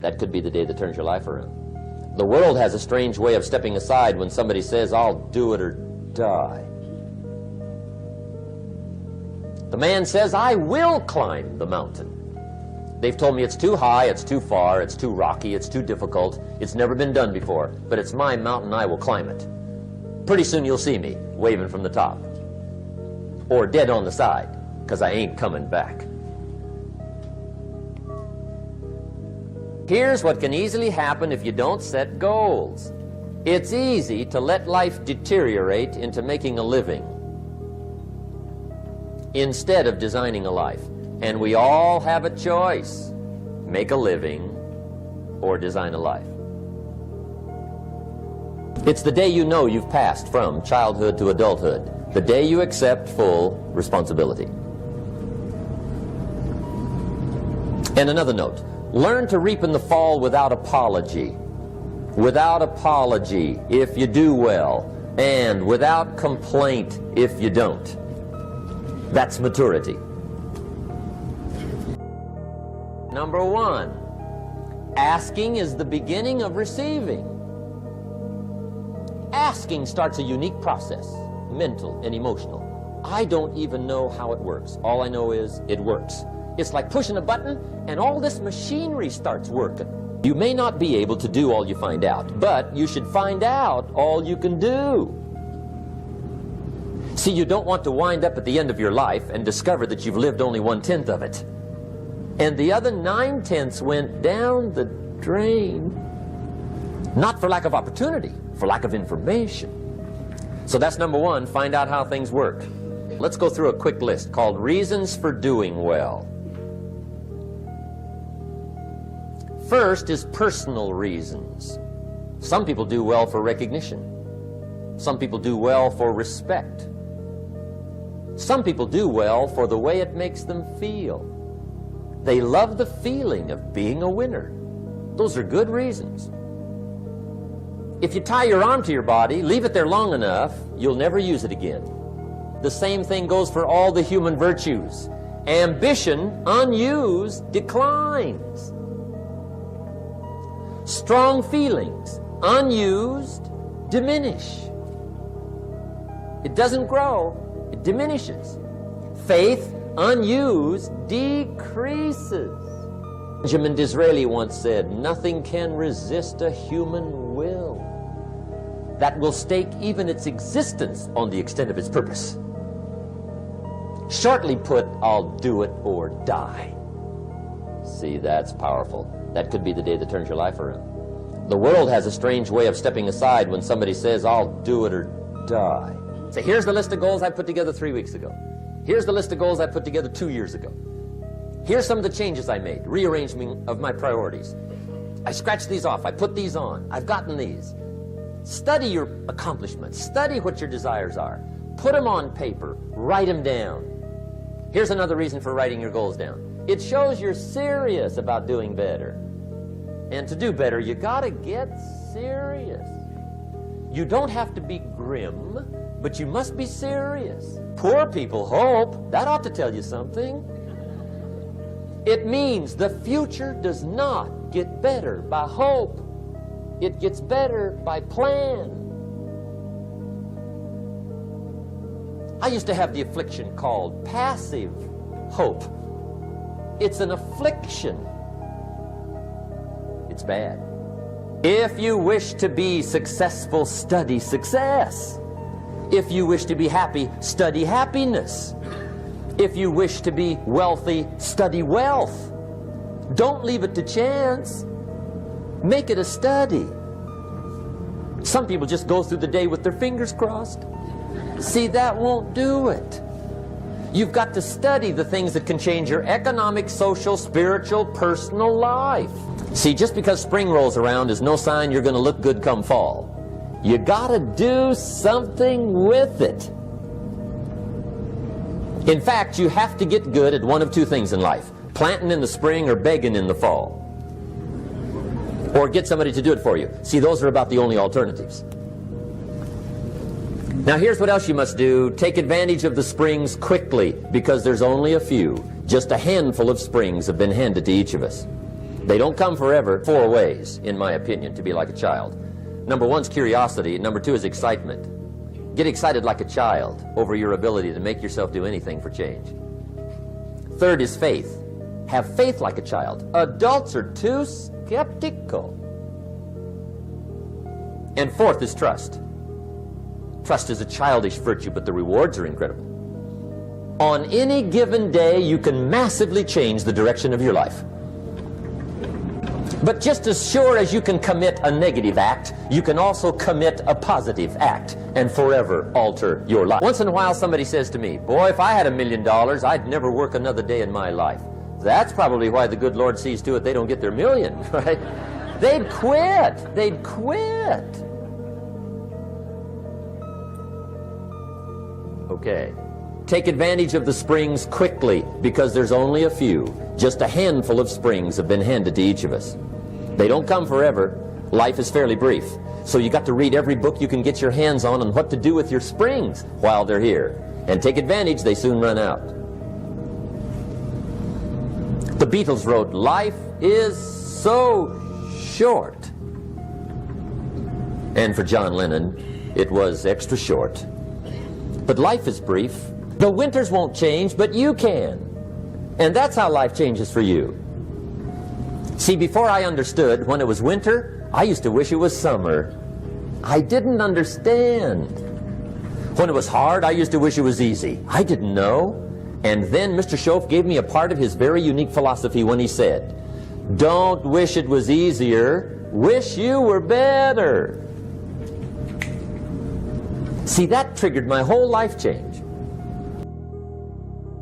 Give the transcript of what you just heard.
That could be the day that turns your life around. The world has a strange way of stepping aside when somebody says, "I'll do it or die." The man says, "I will climb the mountain. They've told me it's too high, it's too far, it's too rocky, it's too difficult, it's never been done before, but it's my mountain, I will climb it. Pretty soon you'll see me waving from the top. Or dead on the side, because I ain't coming back." Here's what can easily happen if you don't set goals. It's easy to let life deteriorate into making a living instead of designing a life. And we all have a choice: make a living or design a life. It's the day you know you've passed from childhood to adulthood, the day you accept full responsibility. And another note: learn to reap in the fall without apology. Without apology if you do well, and without complaint if you don't. That's maturity. Number one, asking is the beginning of receiving. Asking starts a unique process, mental and emotional. I don't even know how it works. All I know is it works. It's like pushing a button and all this machinery starts working. You may not be able to do all you find out, but you should find out all you can do. See, you don't want to wind up at the end of your life and discover that you've lived only 1/10 of it, and the other 9/10 went down the drain. Not for lack of opportunity, for lack of information. So that's number one, find out how things work. Let's go through a quick list called reasons for doing well. First is personal reasons. Some people do well for recognition. Some people do well for respect. Some people do well for the way it makes them feel. They love the feeling of being a winner. Those are good reasons. If you tie your arm to your body, leave it there long enough, you'll never use it again. The same thing goes for all the human virtues. Ambition, unused, declines. Strong feelings, unused, diminish. It doesn't grow, it diminishes. Faith, unused, decreases. Benjamin Disraeli once said, "Nothing can resist a human will that will stake even its existence on the extent of its purpose." Shortly put, "I'll do it or die." See, that's powerful. That could be the day that turns your life around. The world has a strange way of stepping aside when somebody says, "I'll do it or die." So here's the list of goals I put together 3 weeks ago. Here's the list of goals I put together 2 years ago. Here's some of the changes I made, rearrangement of my priorities. I scratched these off, I put these on, I've gotten these. Study your accomplishments, study what your desires are. Put them on paper, write them down. Here's another reason for writing your goals down. It shows you're serious about doing better. And to do better, you gotta get serious. You don't have to be grim, but you must be serious. Poor people hope. That ought to tell you something. It means the future does not get better by hope. It gets better by plan. I used to have the affliction called passive hope. It's an affliction. It's bad. If you wish to be successful, study success. If you wish to be happy, study happiness. If you wish to be wealthy, study wealth. Don't leave it to chance. Make it a study. Some people just go through the day with their fingers crossed. See, that won't do it. You've got to study the things that can change your economic, social, spiritual, personal life. See, just because spring rolls around is no sign you're going to look good come fall. You gotta do something with it. In fact, you have to get good at one of two things in life: planting in the spring or begging in the fall. Or get somebody to do it for you. See, those are about the only alternatives. Now here's what else you must do. Take advantage of the springs quickly, because there's only a few. Just a handful of springs have been handed to each of us. They don't come forever. 4 ways, in my opinion, to be like a child. Number 1 is curiosity. Number 2 is excitement. Get excited like a child over your ability to make yourself do anything for change. 3rd is faith. Have faith like a child. Adults are too skeptical. And 4th is trust. Trust is a childish virtue, but the rewards are incredible. On any given day, you can massively change the direction of your life. But just as sure as you can commit a negative act, you can also commit a positive act and forever alter your life. Once in a while somebody says to me, boy, if I had $1 million, I'd never work another day in my life. That's probably why the good Lord sees to it they don't get their million, right? They'd quit. They'd quit. Okay. Take advantage of the springs quickly, because there's only a few. Just a handful of springs have been handed to each of us. They don't come forever. Life is fairly brief. So you got to read every book you can get your hands on what to do with your springs while they're here. And take advantage, they soon run out. The Beatles wrote, life is so short. And for John Lennon, it was extra short. But life is brief. The winters won't change, but you can. And that's how life changes for you. See, before I understood, when it was winter, I used to wish it was summer. I didn't understand. When it was hard, I used to wish it was easy. I didn't know. And then Mr. Schoaf gave me a part of his very unique philosophy when he said, don't wish it was easier, wish you were better. See, that triggered my whole life change.